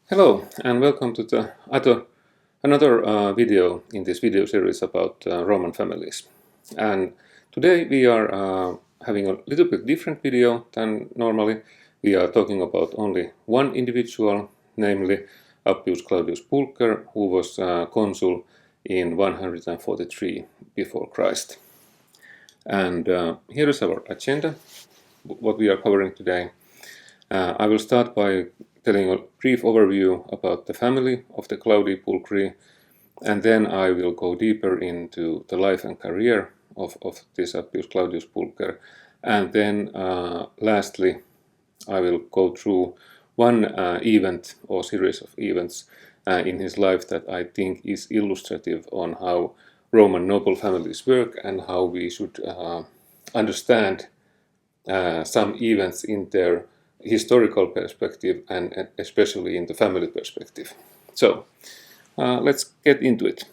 Hello and welcome to another video in this video series about Roman families. And today we are having a little bit different video than normally. We are talking about only one individual, namely Appius Claudius Pulcher, who was consul in 143 before Christ. And here is our agenda, what we are covering today. I will start by telling a brief overview about the family of the Claudii Pulchri, and then I will go deeper into the life and career of this Appius Claudius Pulcher, and then lastly I will go through one event or series of events in his life that I think is illustrative on how Roman noble families work and how we should understand some events in their historical perspective and especially in the family perspective. So let's get into it.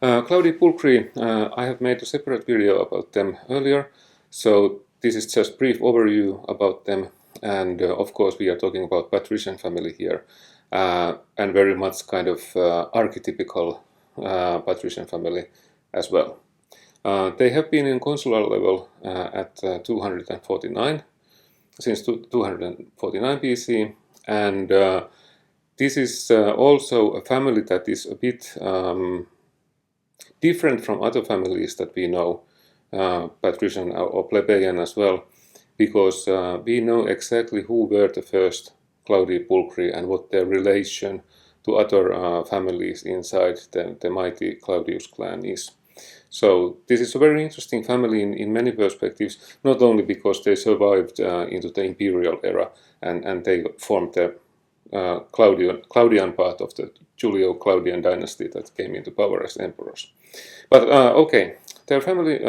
Claudii Pulchri, I have made a separate video about them earlier, so this is just brief overview about them, and of course we are talking about patrician family here, and very much kind of archetypical patrician family as well. They have been in consular level at 249 since 249 BC, and this is also a family that is a bit different from other families that we know, patrician or plebeian as well, because we know exactly who were the first Claudii Pulchri and what their relation to other families inside the mighty Claudius clan is. So this is a very interesting family in many perspectives, not only because they survived into the imperial era and they formed the Claudian part of the Julio-Claudian dynasty that came into power as emperors. But okay, their family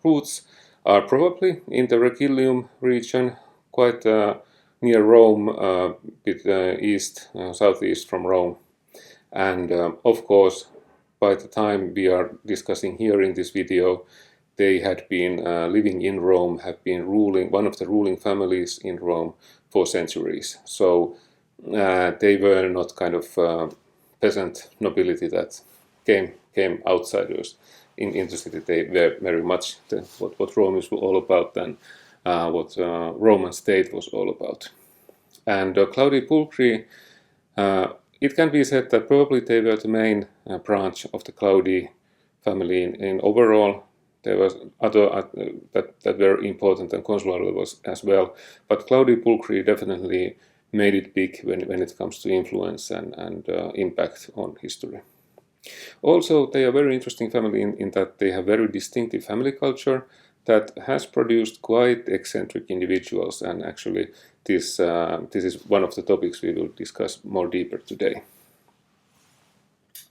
roots are probably in the Regillium region, quite near Rome, a bit southeast from Rome. And of course, by the time we are discussing here in this video, they had been living in Rome, have been one of the ruling families in Rome for centuries. So they were not kind of peasant nobility that came outsiders in the city. They were very much what Rome is all about and what Roman state was all about. And Claudii Pulchri, it can be said that probably they were the main branch of the Claudii family in overall. There was other that were important and consular levels as well, but Claudii Pulchri definitely made it big when it comes to influence and impact on history. Also, they are a very interesting family in that they have very distinctive family culture that has produced quite eccentric individuals, and actually this is one of the topics we will discuss more deeper today.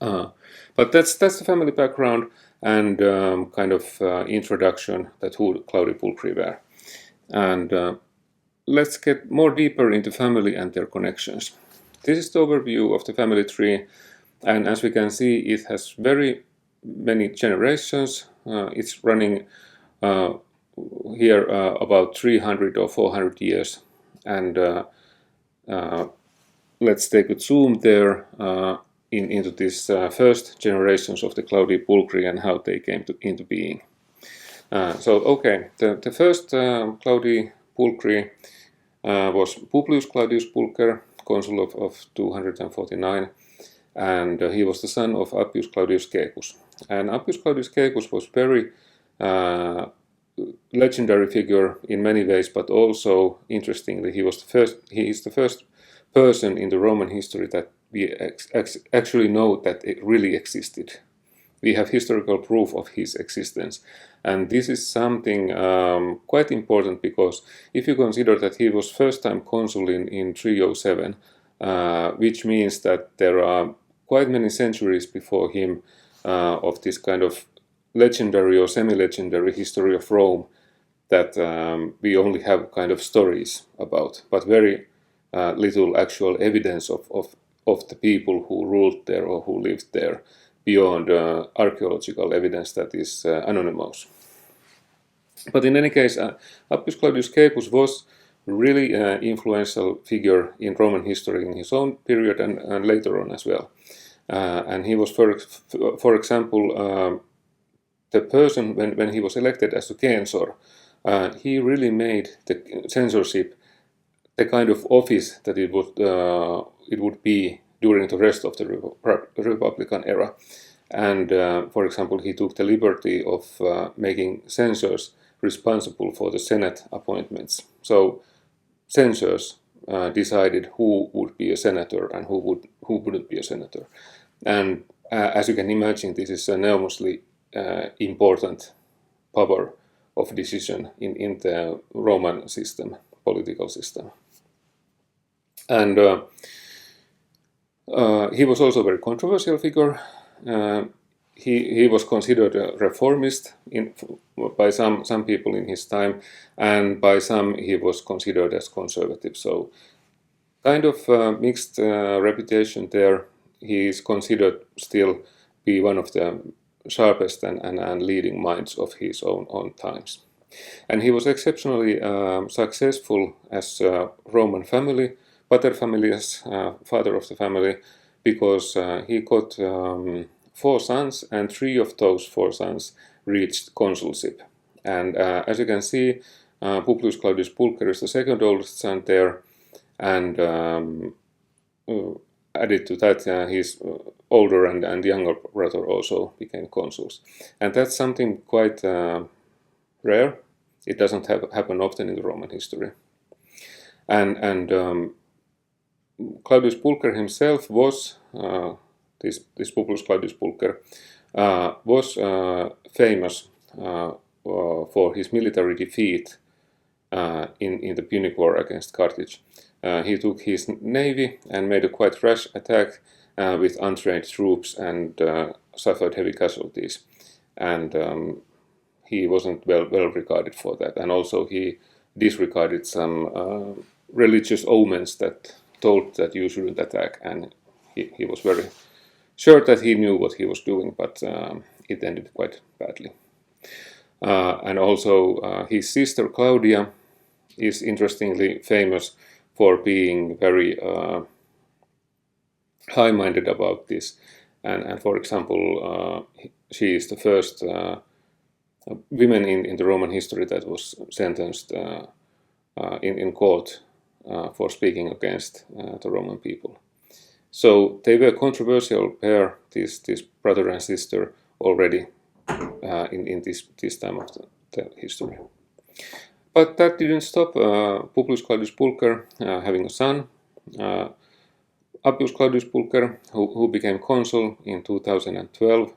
But that's the family background and kind of introduction that who Claudii Pulchri were. And let's get more deeper into family and their connections. This is the overview of the family tree, and as we can see, it has very many generations. It's running here about 300 or 400 years, and let's take a zoom there into these first generations of the Claudii Pulchri and how they came into being. So okay, the first Claudii Pulchri was Publius Claudius Pulcher, consul of 249, and he was the son of Appius Claudius Caecus. And Appius Claudius Caecus was very legendary figure in many ways, but also interestingly, he is the first person in the Roman history that we actually know that it really existed. We have historical proof of his existence, and this is something quite important, because if you consider that he was first-time consul in 307, which means that there are quite many centuries before him of this kind of legendary or semi-legendary history of Rome that we only have kind of stories about, but very little actual evidence of the people who ruled there or who lived there beyond archaeological evidence that is anonymous. But in any case, Appius Claudius Caecus was really influential figure in Roman history in his own period and later on as well. And he was, for example, the person when he was elected as a censor, he really made the censorship the kind of office that it would be during the rest of the Republican era. And for example, he took the liberty of making censors responsible for the Senate appointments. So censors decided who would be a senator and who wouldn't be a senator. And as you can imagine, this is an enormously important power of decision in the Roman system, political system. And he was also a very controversial figure. He was considered a reformist by some people in his time, and by some he was considered as conservative. So kind of mixed reputation there. He is considered still be one of the sharpest and leading minds of his own times. And he was exceptionally successful as a Roman family, paterfamilias, father of the family, because he got 4 sons, and 3 of those 4 sons reached consulship. And as you can see, Publius Claudius Pulcher is the second oldest son there, and added to that, his older and younger brother also became consuls. And that's something quite rare. It doesn't happen often in the Roman history. And Claudius Pulcher himself was, this Publius Claudius Pulcher, was famous for his military defeat in the Punic War against Carthage. He took his navy and made a quite rash attack with untrained troops and suffered heavy casualties. And he wasn't well regarded for that. And also he disregarded some religious omens that told that you shouldn't attack. And he was very sure that he knew what he was doing, but it ended quite badly. And also his sister Claudia is interestingly famous for being very high-minded about this. And for example, she is the first woman in the Roman history that was sentenced in court for speaking against the Roman people. So they were a controversial pair, this brother and sister, already in this time of the history. But that didn't stop Publius Claudius Pulcher having a son, Appius Claudius Pulcher, who became consul in 212,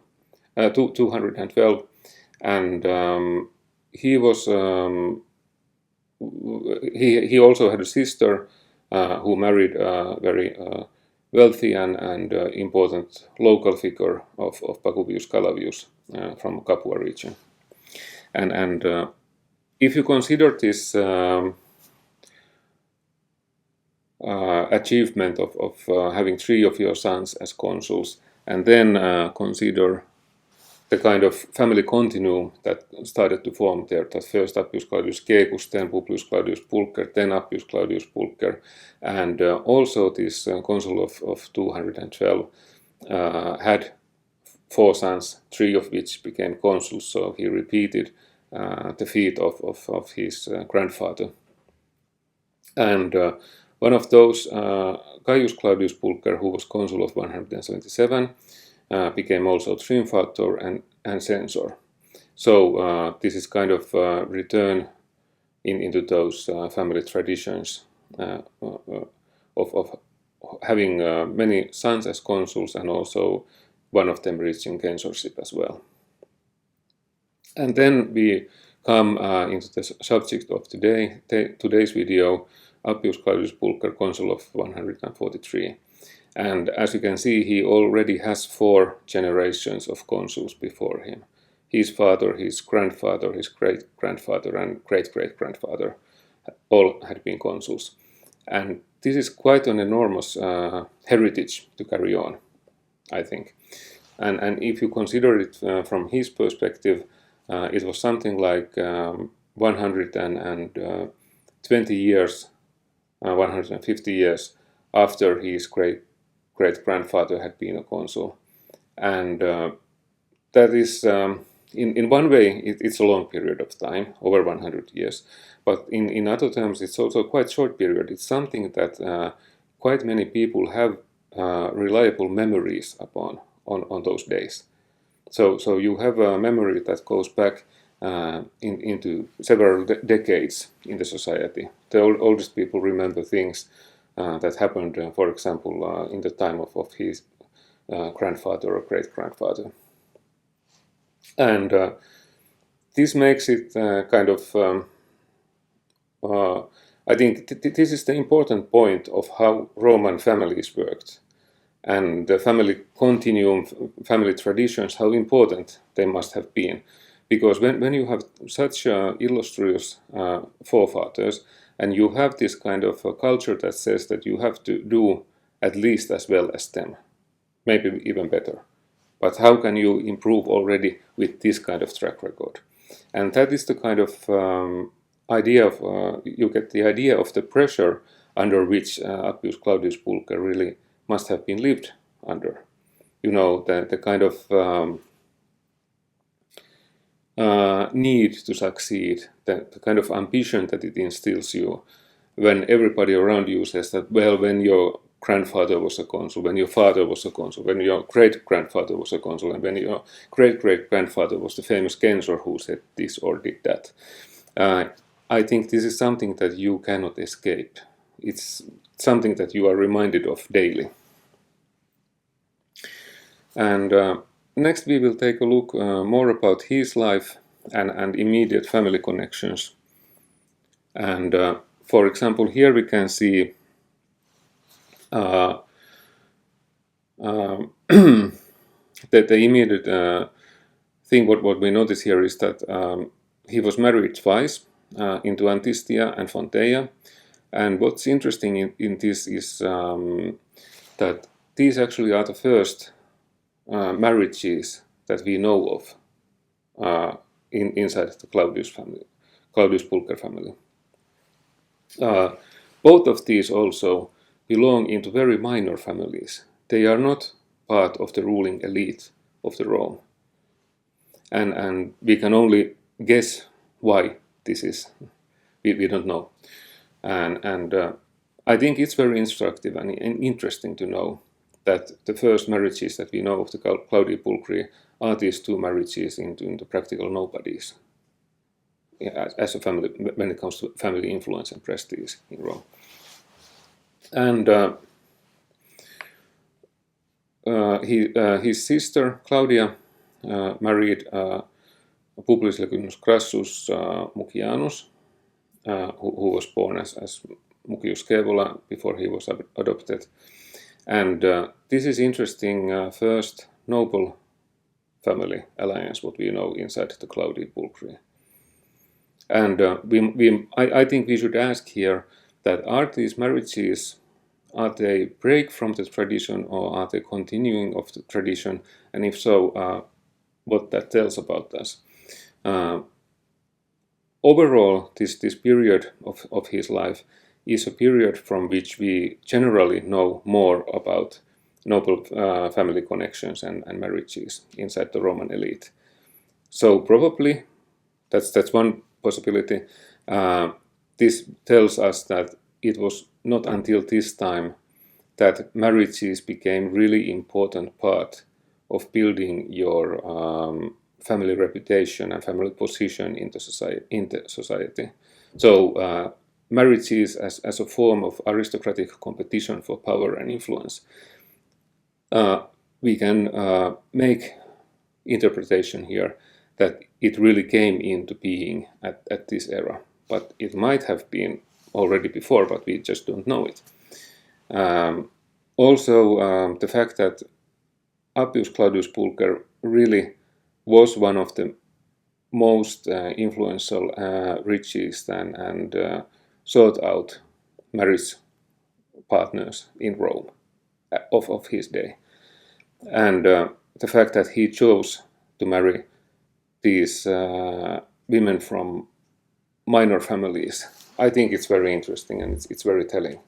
and he was he also had a sister who married a very wealthy and important local figure of Pacuvius Calavius from Capua region. And if you consider this achievement of having 3 of your sons as consuls, and then consider the kind of family continuum that started to form there, that first Appius Claudius Caecus, then Publius Claudius Pulcher, then Appius Claudius Pulcher, and also this consul of 212 had 4 sons, 3 of which became consuls, so he repeated the feat of his grandfather. And one of those, Gaius Claudius Pulcher, who was consul of 177, became also triumphator and censor. So this is kind of return into those family traditions of having many sons as consuls, and also one of them reaching censorship as well. And then we come into the subject of today's video, Appius Claudius Pulcher, consul of 143. And as you can see, he already has 4 generations of consuls before him. His father, his grandfather, his great-grandfather, and great-great-grandfather all had been consuls. And this is quite an enormous heritage to carry on, I think. And if you consider it from his perspective, it was something like 130 20 years, 150 years after his great-grandfather had been a consul. And that is, in one way, it's a long period of time, over 100 years. But in other terms, it's also quite short period. It's something that quite many people have reliable memories upon on those days. So you have a memory that goes back into several decades in the society. The oldest people remember things that happened, for example, in the time of his grandfather or great-grandfather. And this makes it kind of, I think this is the important point of how Roman families worked. And the family continuum, family traditions, how important they must have been. Because when you have such illustrious forefathers, and you have this kind of culture that says that you have to do at least as well as them, maybe even better. But how can you improve already with this kind of track record? And that is the kind of idea of, you get the idea of the pressure under which Appius Claudius Pulcher really must have been lived under. You know, the kind of need to succeed, the kind of ambition that it instills you when everybody around you says that, well, when your grandfather was a consul, when your father was a consul, when your great-grandfather was a consul, and when your great-great-grandfather was the famous censor who said this or did that. I think this is something that you cannot escape. It's something that you are reminded of daily. And next we will take a look more about his life and immediate family connections. And for example, here we can see that the immediate thing what we notice here is that he was married twice into Antistia and Fonteia. And what's interesting in this is that these actually are the first marriages that we know of inside the Claudius Pulcher family. Both of these also belong into very minor families. They are not part of the ruling elite of the Rome. And we can only guess why this is. We don't know. And I think it's very instructive and interesting to know that the first marriages that we know of the Claudii Pulchri are these two marriages into practical nobodies as a family, when it comes to family influence and prestige in Rome. And his sister Claudia married Publius Licinius Crassus Mucianus, who was born as Mucius Scaevola before he was adopted. And this is interesting first noble family alliance, what we know inside the Claudii Pulchri. And I think we should ask here that are these marriages, are they break from the tradition or are they continuing of the tradition? And if so, what that tells about us. Overall, this period of his life is a period from which we generally know more about noble family connections and marriages inside the Roman elite. So probably that's one possibility. This tells us that it was not until this time that marriages became really important part of building your family reputation and family position in the society. So marriages as a form of aristocratic competition for power and influence. We can make interpretation here that it really came into being at this era, but it might have been already before, but we just don't know it. Also, the fact that Appius Claudius Pulcher really was one of the most influential, richest and sought out marriage partners in Rome of his day. And the fact that he chose to marry these women from minor families I think it's very interesting and it's very telling.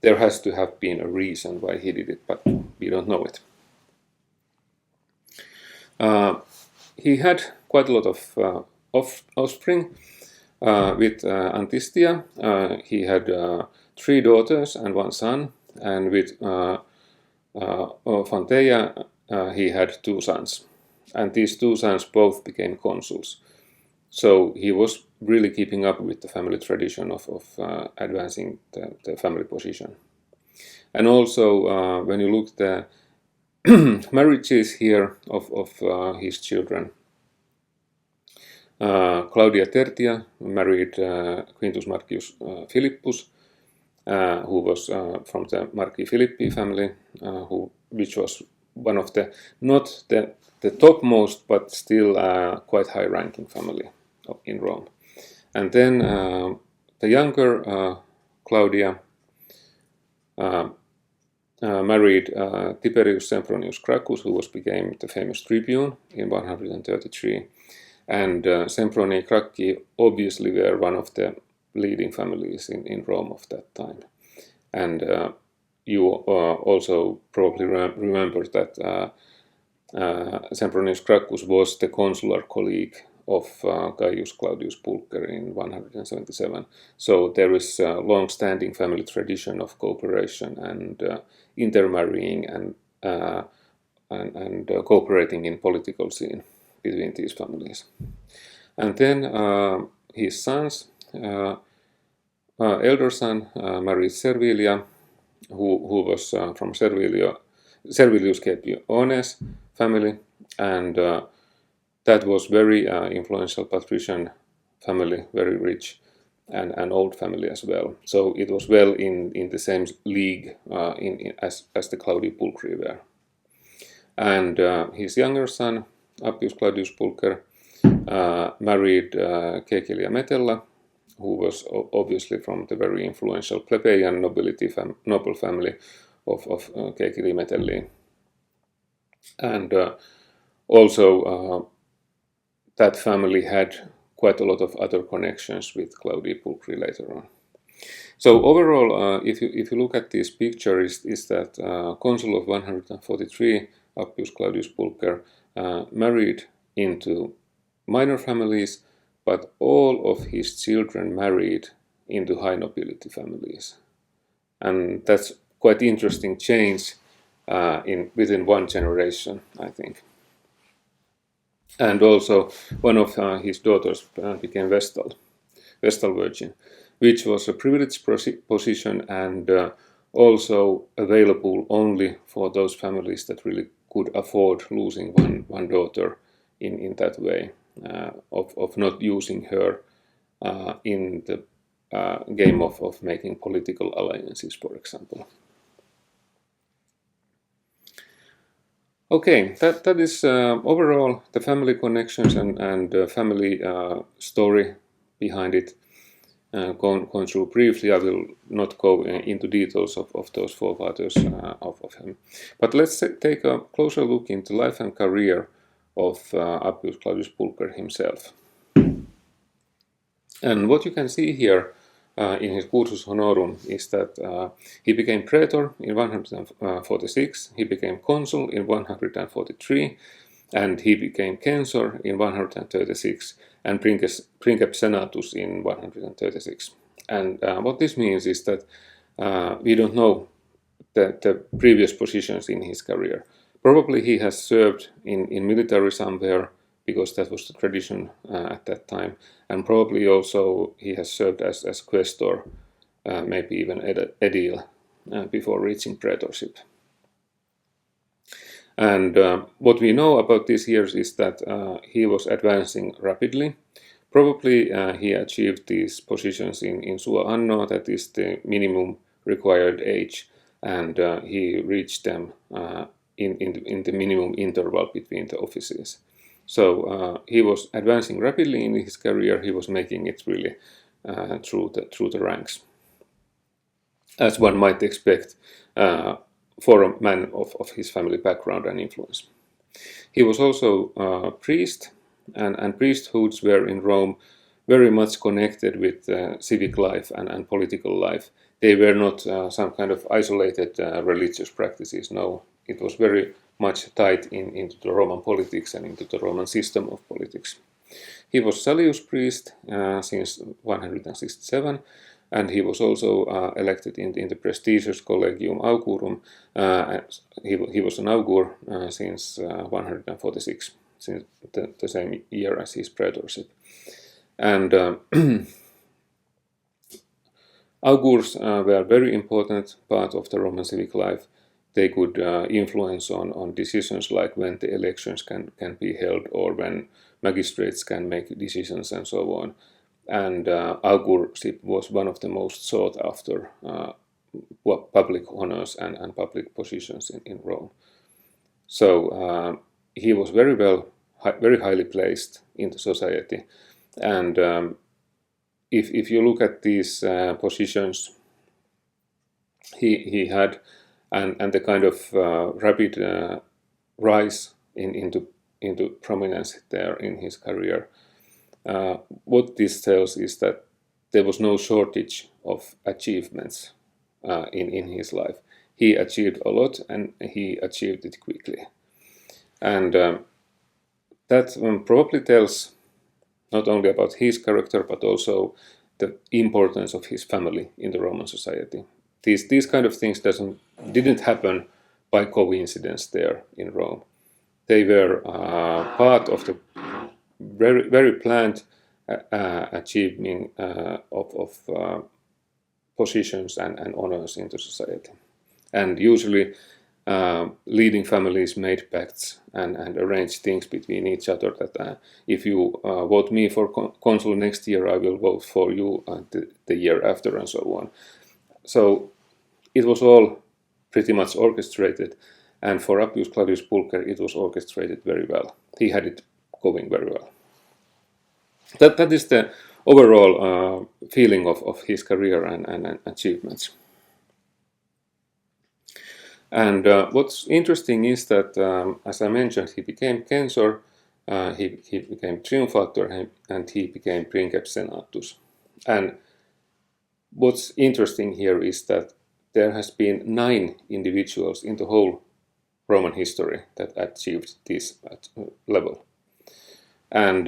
There has to have been a reason why he did it, but we don't know it. He had quite a lot of offspring with Antistia. He had 3 daughters and 1 son, and with Fanteia he had 2 sons. And these 2 sons both became consuls. So he was really keeping up with the family tradition of advancing the family position. And also, when you look at the marriages here of his children, Claudia Tertia married Quintus Marcius Philippus, who was from the Marci Philippi family, which was one of the, not the topmost, but still quite high-ranking family in Rome. And then the younger Claudia married Tiberius Sempronius Gracchus, who became the famous tribune in 133. And Semproni Gracchi obviously were one of the leading families in Rome of that time. And you also probably remember that Sempronius Gracchus was the consular colleague of Gaius Claudius Pulcher in 177. So there is a long-standing family tradition of cooperation and intermarrying and cooperating in political scene between these families. And then his sons, elder son married Servilia, who was from Servilius Scipiones family, and that was very influential patrician family, very rich, and an old family as well. So it was well in the same league as the Claudii Pulchri were. And his younger son, Appius Claudius Pulcher, married Caecilia Metella, who was obviously from the very influential plebeian noble family of Caecili Metelli. And also that family had quite a lot of other connections with Claudii Pulchri later on. So overall, if you look at this picture, is that Consul of 143, Appius Claudius Pulcher, married into minor families, but all of his children married into high nobility families. And that's quite interesting change within one generation, I think. And also one of his daughters became Vestal Virgin, which was a privileged position and also available only for those families that really could afford losing one daughter in that way, of not using her in the game of making political alliances, for example. Okay, that is overall the family connections and family story behind it. Gone through briefly. I will not go into details of those forefathers of him. But let's take a closer look into life and career of Appius Claudius Pulcher himself. And what you can see here in his Cursus Honorum is that he became praetor in 146, he became consul in 143, and he became censor in 136, and princeps senatus in 136. And what this means is that we don't know the previous positions in his career. Probably he has served in military somewhere, because that was the tradition at that time, and probably also he has served as questor, maybe even edile, before reaching praetorship. And what we know about these years is that he was advancing rapidly. Probably he achieved these positions in sua anno, that is the minimum required age, and he reached them in the minimum interval between the offices. So he was advancing rapidly in his career. He was making it really through the ranks, as one might expect for a man of his family background and influence. He was also a priest, and priesthoods were in Rome very much connected with civic life and political life. They were not some kind of isolated religious practices. No, it was very much tied into the Roman politics and into the Roman system of politics. He was Salius priest since 167, and he was also elected in the prestigious Collegium Augurum. He was an augur since 146, since the same year as his praetorship. And augurs were a very important part of the Roman civic life. They could influence on decisions like when the elections can be held or when magistrates can make decisions and so on. And augurship was one of the most sought after public honors and public positions in Rome. So he was very highly placed in the society. And if you look at these positions he had, and the kind of rapid rise into prominence there in his career, what this tells is that there was no shortage of achievements in his life. He achieved a lot, and he achieved it quickly. And that probably tells not only about his character, but also the importance of his family in the Roman society. These kind of things didn't happen by coincidence there in Rome. They were part of the very planned achievement of positions and honors in the society. And usually leading families made pacts and arranged things between each other that if you vote me for consul next year, I will vote for you the year after, and so on. So it was all pretty much orchestrated, and for Appius Claudius Pulcher it was orchestrated very well. He had it going very well. That is the overall feeling of his career and achievements. And what's interesting is that, as I mentioned, he became censor, he became triumphator, and he became princeps senatus. And what's interesting here is that there has been 9 individuals in the whole Roman history that achieved this level. And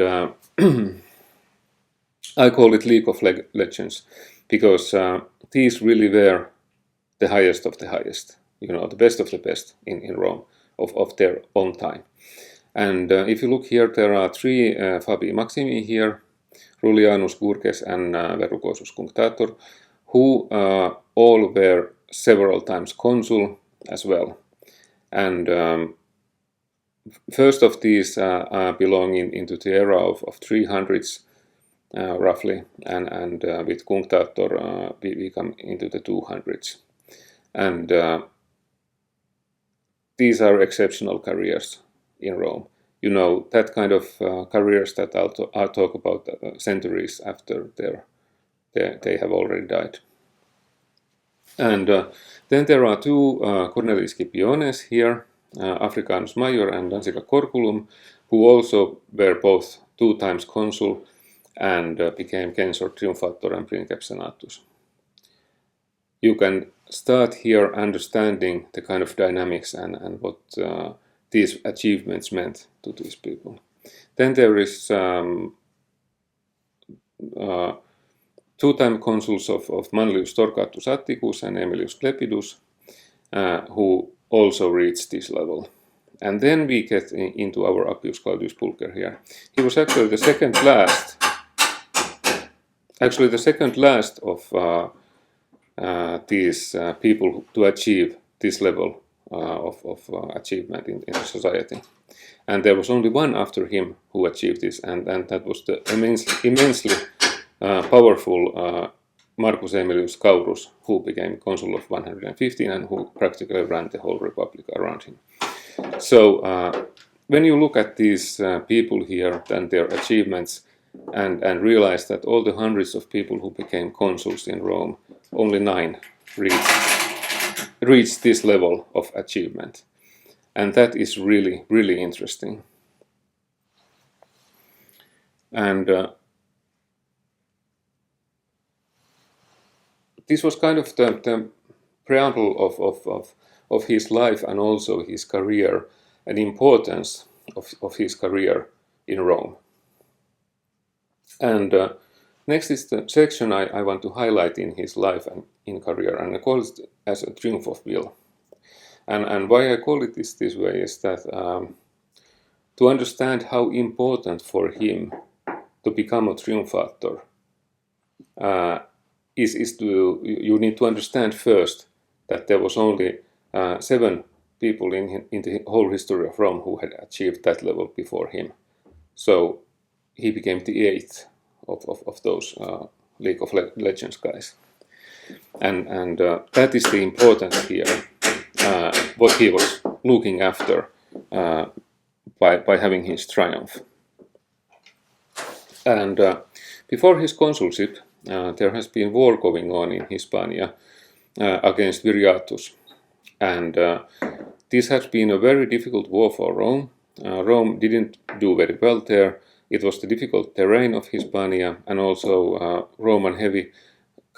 I call it League of Legends because these really were the highest of the highest. The best of the best in Rome of their own time. And if you look here, there are 3 Fabii Maximi here, Rullianus Gurges and Verrucosus Cunctator, who all were several times consul as well. And first of these belonging into the era of 300s roughly, and with Cunctator we come into the 200s. And these are exceptional careers in Rome. That kind of careers that I'll talk about centuries after they have already died. And then there are 2 Cornelis Scipiones here, Africanus Major and Danzica Corculum, who also were both 2 times consul and became censor triumphator and princeps senatus. You can start here understanding the kind of dynamics and what these achievements meant to these people. Then there is 2-time consuls of Manlius Torquatus Atticus and Aemilius Clepidus, who also reached this level. And then we get into our Appius Claudius Pulcher here. He was actually the second last of these people to achieve this level of achievement in the society. And there was only one after him who achieved this, and that was the immensely powerful Marcus Aemilius Scaurus, who became consul of 115 and who practically ran the whole republic around him. So when you look at these people here and their achievements and realize that all the hundreds of people who became consuls in Rome, only 9 reached this level of achievement. And that is really, really interesting. And this was kind of the preamble of his life and also his career and importance of his career in Rome. And next is the section I want to highlight in his life and in career, and I call it as a triumph of will. And why I call it this way is that to understand how important for him to become a triumphator is to, you need to understand first that there was only 7 people in the whole history of Rome who had achieved that level before him. So he became the 8th of those League of Legends guys. And that is the importance here, what he was looking after by having his triumph. And before his consulship, there has been war going on in Hispania against Viriathus. And this has been a very difficult war for Rome. Rome didn't do very well there. It was the difficult terrain of Hispania, and also Roman heavy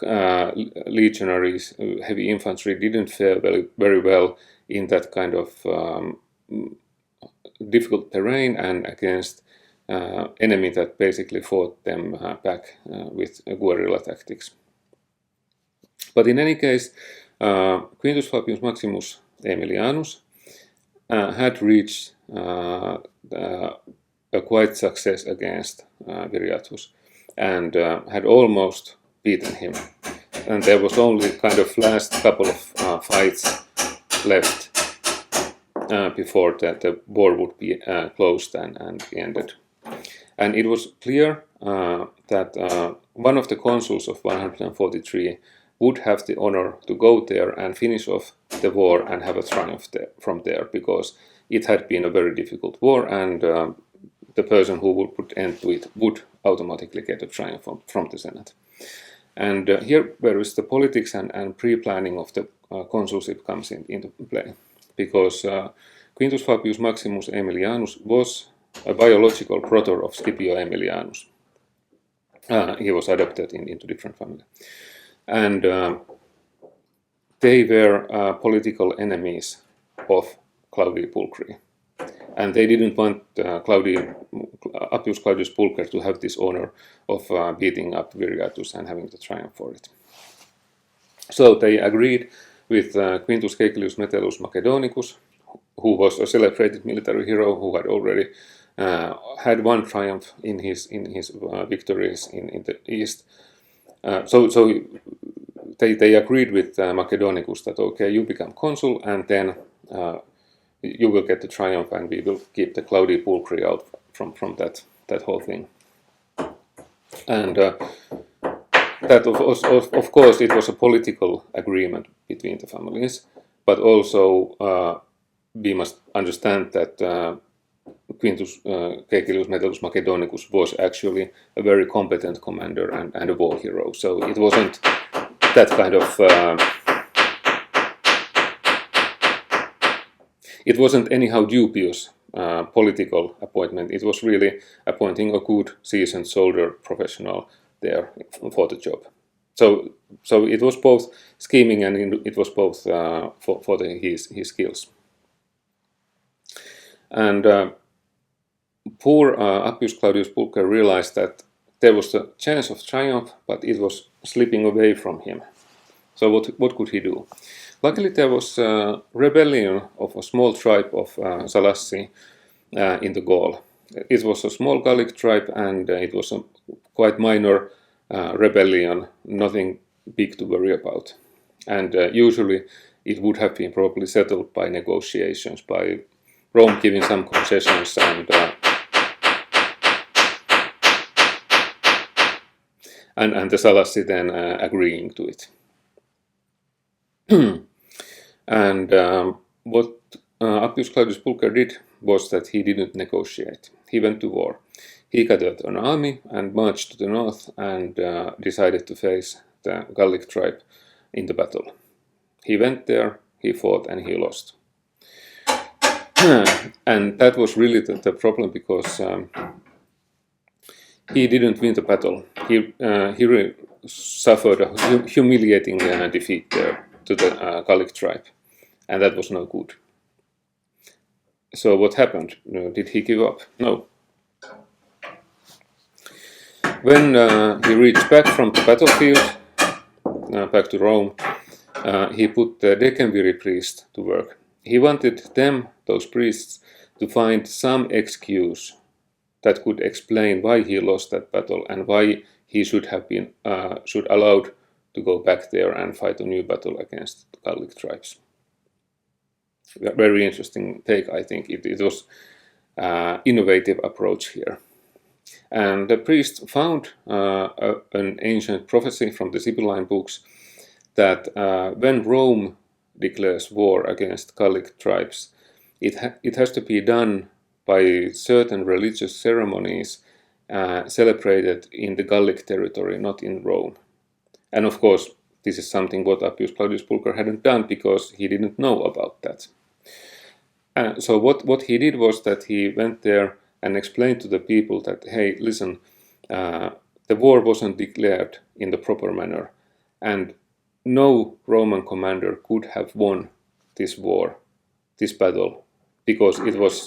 legionaries, heavy infantry didn't fare very well in that kind of difficult terrain and against enemy that basically fought them back with guerrilla tactics. But in any case, Quintus Fabius Maximus Aemilianus had reached a quite success against Viriathus and had almost beaten him. And there was only kind of last couple of fights left before the war would be closed and ended. And it was clear that one of the consuls of 143 would have the honor to go there and finish off the war and have a triumph from there, because it had been a very difficult war, and the person who would put end to it would automatically get a triumph from the Senate. And here where is the politics and pre-planning of the consulship comes into play, because Quintus Fabius Maximus Aemilianus was a biological brother of Scipio Aemilianus. He was adopted into different family. And they were political enemies of Claudius Pulcher. And they didn't want Appius Claudius Pulcher to have this honor of beating up Viriathus and having the triumph for it. So they agreed with Quintus Caecilius Metellus Macedonicus, who was a celebrated military hero who had already had one triumph in his victories in the east. So they agreed with Macedonicus that okay, you become consul, and then you will get the triumph, and we will keep the Claudius Pulcher out from that whole thing. And that of course it was a political agreement between the families, but also we must understand that Quintus Caecilius Metellus Macedonicus was actually a very competent commander and a war hero. So it wasn't that kind of it wasn't anyhow dubious political appointment. It was really appointing a good, seasoned soldier professional there for the job. So it was both scheming and it was both for his skills. And poor Appius Claudius Pulcher realized that there was a chance of triumph, but it was slipping away from him. So what could he do? Luckily, there was a rebellion of a small tribe of Salassi in the Gaul. It was a small Gallic tribe, and it was a quite minor rebellion, nothing big to worry about. And usually it would have been probably settled by negotiations, by Rome giving some concessions and the Salassi then agreeing to it. And what Appius Claudius Pulcher did was that he didn't negotiate. He went to war. He gathered an army and marched to the north and decided to face the Gallic tribe in the battle. He went there, he fought, and he lost. And that was really the problem, because he didn't win the battle. He really suffered a humiliating defeat there to the Gallic tribe, and that was no good. So what happened? Did he give up? No. When he reached back from the battlefield, back to Rome, he put the Decemviri priest to work. He wanted them, those priests, to find some excuse that could explain why he lost that battle and why he should have been allowed to go back there and fight a new battle against the Gallic tribes. Very interesting take, I think. It was innovative approach here. And the priest found an ancient prophecy from the Sibylline books that when Rome declares war against Gallic tribes, it has to be done by certain religious ceremonies celebrated in the Gallic territory, not in Rome. And of course, this is something what Appius Claudius Pulcher hadn't done because he didn't know about that. So what he did was that he went there and explained to the people that, hey, listen, the war wasn't declared in the proper manner, and no Roman commander could have won this war, this battle, because it was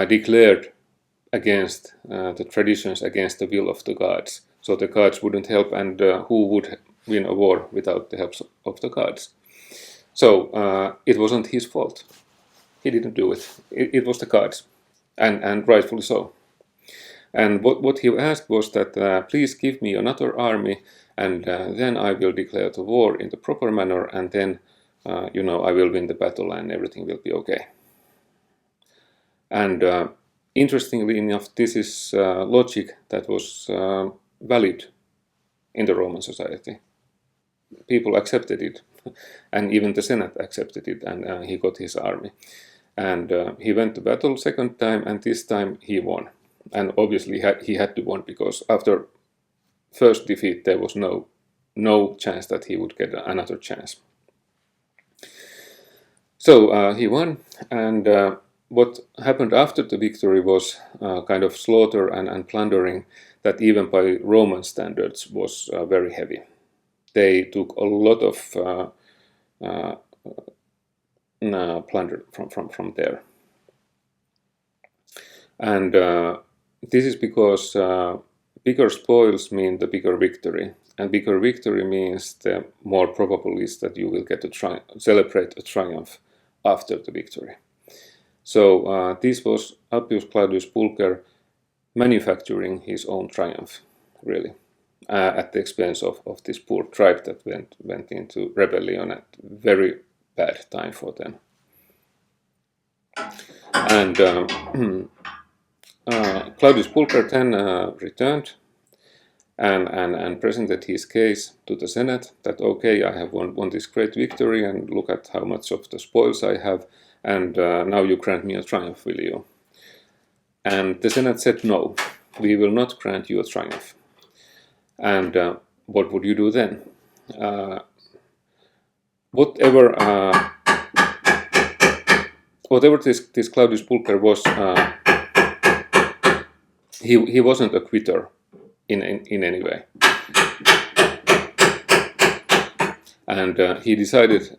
declared against the traditions, against the will of the gods. So the gods wouldn't help, and who would win a war without the help of the gods? So it wasn't his fault. He didn't do it. It was the gods, and rightfully so. And what he asked was that please give me another army, and then I will declare the war in the proper manner, and then I will win the battle and everything will be okay. And interestingly enough, this is logic that was valid in the Roman society. People accepted it, and even the Senate accepted it, and he got his army. And he went to battle second time, and this time he won. And obviously he had to win, because after first defeat there was no chance that he would get another chance. So he won, and what happened after the victory was kind of slaughter and plundering that even by Roman standards was very heavy. They took a lot of plunder from there. And this is because bigger spoils mean the bigger victory. And bigger victory means the more probable is that you will get to celebrate a triumph after the victory. So this was Appius Claudius Pulcher manufacturing his own triumph, really, at the expense of this poor tribe that went into rebellion at very bad time for them. And Claudius Pulcher then returned and presented his case to the Senate that, okay, I have won this great victory, and look at how much of the spoils I have, and now you grant me a triumph, will you? And the Senate said, no, we will not grant you a triumph. And what would you do then? Whatever this Claudius Pulcher was, he wasn't a quitter in any way. And he decided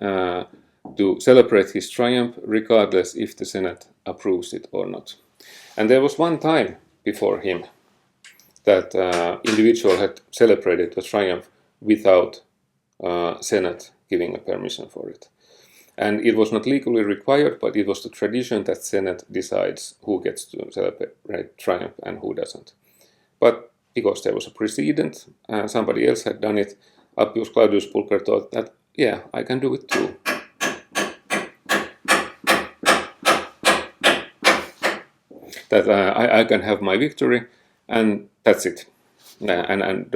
to celebrate his triumph regardless if the Senate approves it or not. And there was one time before him that individual had celebrated a triumph without Senate giving a permission for it. And it was not legally required, but it was the tradition that Senate decides who gets to celebrate triumph and who doesn't. But because there was a precedent, somebody else had done it, Appius Claudius Pulcher thought that, yeah, I can do it too. That I can have my victory, and that's it. And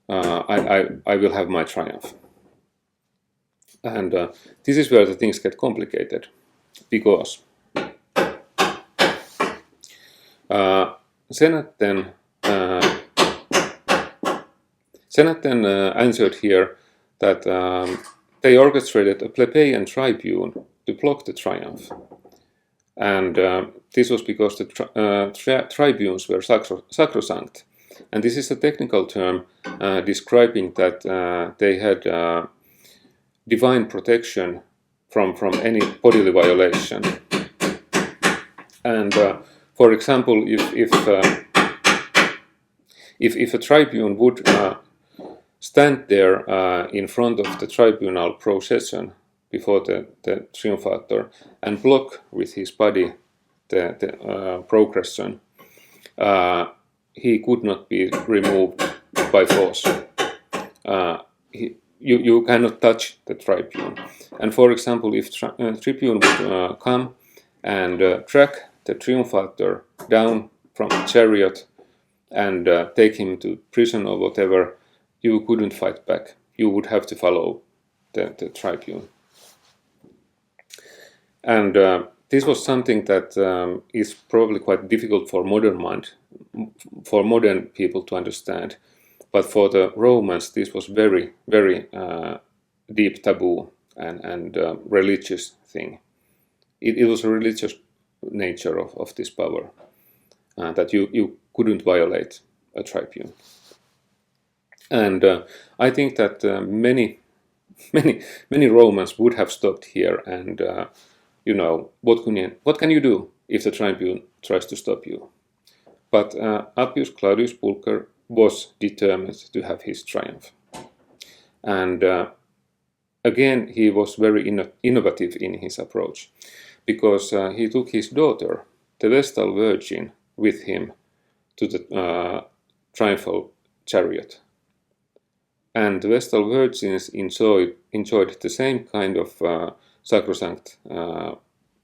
I will have my triumph. And this is where the things get complicated, because Senate then answered here that they orchestrated a plebeian tribune to block the triumph. And this was because the tribunes were sacrosanct. And this is a technical term describing that they had divine protection from any bodily violation. And for example, if a tribune would stand there in front of the tribunal procession before the triumphator and block with his body the progression, he could not be removed by force. You cannot touch the tribune. And for example, if tribune would come and track the triumphator down from the chariot and take him to prison or whatever, you couldn't fight back. You would have to follow the tribune. And this was something that is probably quite difficult for modern people to understand. But for the Romans, this was very, very deep taboo and religious thing. It was a religious nature of this power, that you couldn't violate a tribune. And I think that many Romans would have stopped here and what can you do if the tribune tries to stop you? But Appius Claudius Pulcher was determined to have his triumph. And again, he was very innovative in his approach, because he took his daughter, the Vestal Virgin, with him to the triumphal chariot. And the Vestal Virgins enjoyed the same kind of sacrosanct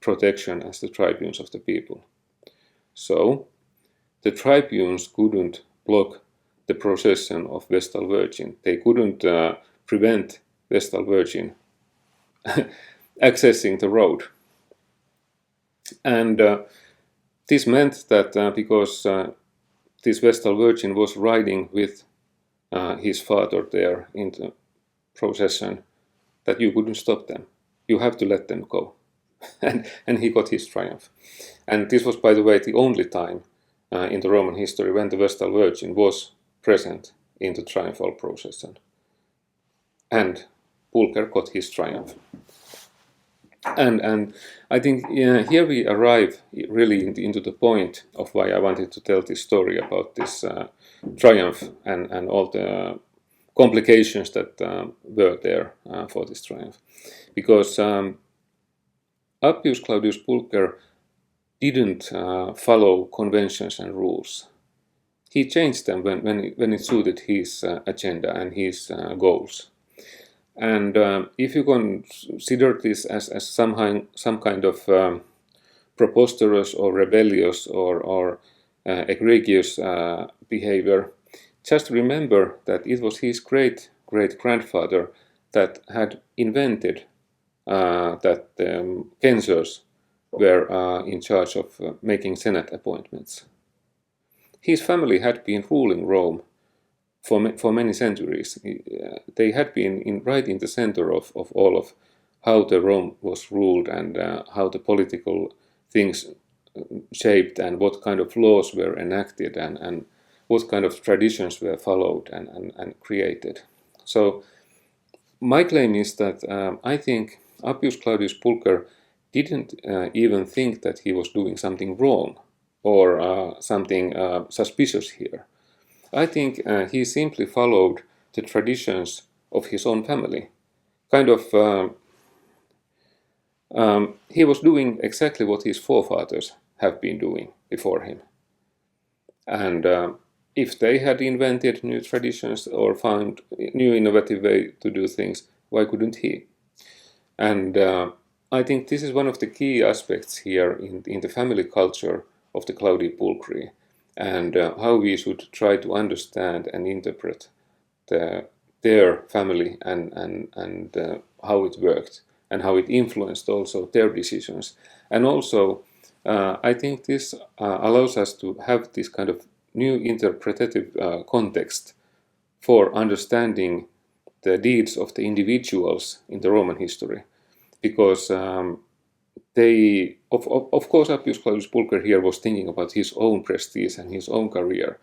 protection as the tribunes of the people. So the tribunes couldn't block the procession of Vestal Virgin. They couldn't prevent Vestal Virgin accessing the road. And this meant that because this Vestal Virgin was riding with his father there in the procession, that you couldn't stop them. You have to let them go. And he got his triumph. And this was, by the way, the only time in the Roman history when the Vestal Virgin was present in the triumphal procession. And Pulcher got his triumph. And I think here we arrive really into the point of why I wanted to tell this story about this triumph and all the complications that were there for this triumph. Because Appius Claudius Pulcher didn't follow conventions and rules. He changed them when it suited his agenda and his goals. And if you consider this as some kind of preposterous or rebellious or egregious behavior, just remember that it was his great-grandfather that had invented that the censors were in charge of making Senate appointments. His family had been ruling Rome for many centuries. They had been right in the center of all of how the Rome was ruled and how the political things shaped and what kind of laws were enacted and what kind of traditions were followed and created. So my claim is that I think Appius Claudius Pulcher didn't even think that he was doing something wrong or something suspicious here. I think he simply followed the traditions of his own family. Kind of, he was doing exactly what his forefathers have been doing before him. And if they had invented new traditions or found new innovative way to do things, why couldn't he? And I think this is one of the key aspects here in the family culture of the Claudii Pulchri, and how we should try to understand and interpret their family and how it worked and how it influenced also their decisions. And also, I think this allows us to have this kind of new interpretative context for understanding the deeds of the individuals in the Roman history, because they of course, Appius Claudius Pulcher here was thinking about his own prestige and his own career,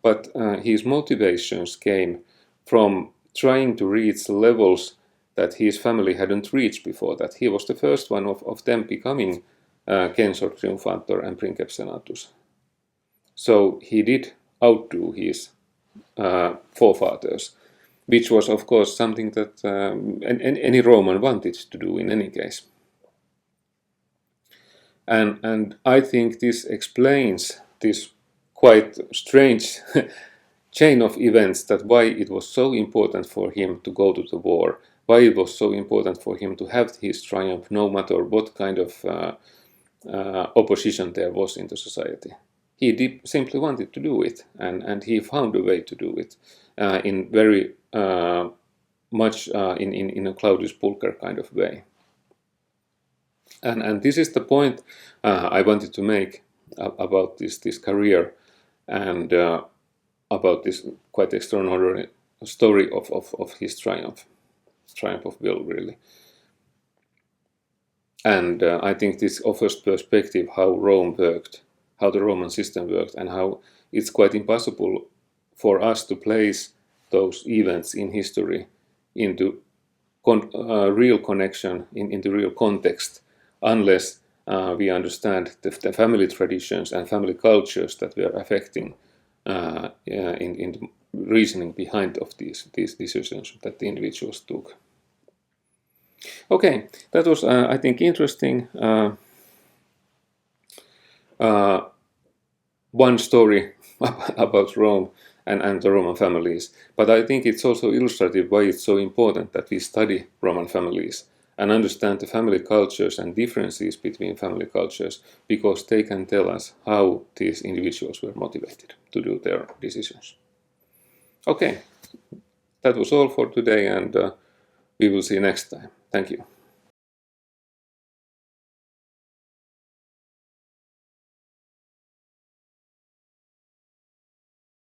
but his motivations came from trying to reach levels that his family hadn't reached before that. He was the first one of them becoming Censor Triumphator and Princeps Senatus. So he did outdo his forefathers, which was, of course, something that any Roman wanted to do in any case. And I think this explains this quite strange chain of events, that why it was so important for him to go to the war, why it was so important for him to have his triumph no matter what kind of opposition there was in the society. He simply wanted to do it, and he found a way to do it in very much in a Claudius Pulcher kind of way. And this is the point I wanted to make about this career and about this quite extraordinary story of his triumph of will, really. And I think this offers perspective how Rome worked, how the Roman system worked, and how it's quite impossible for us to place those events in history into real connection, into real context, unless we understand the family traditions and family cultures that were affecting in the reasoning behind of these decisions that the individuals took. Okay, that was, I think, interesting. One story about Rome and the Roman families, but I think it's also illustrative why it's so important that we study Roman families and understand the family cultures and differences between family cultures, because they can tell us how these individuals were motivated to do their decisions. Okay, that was all for today, and we will see you next time. Thank you.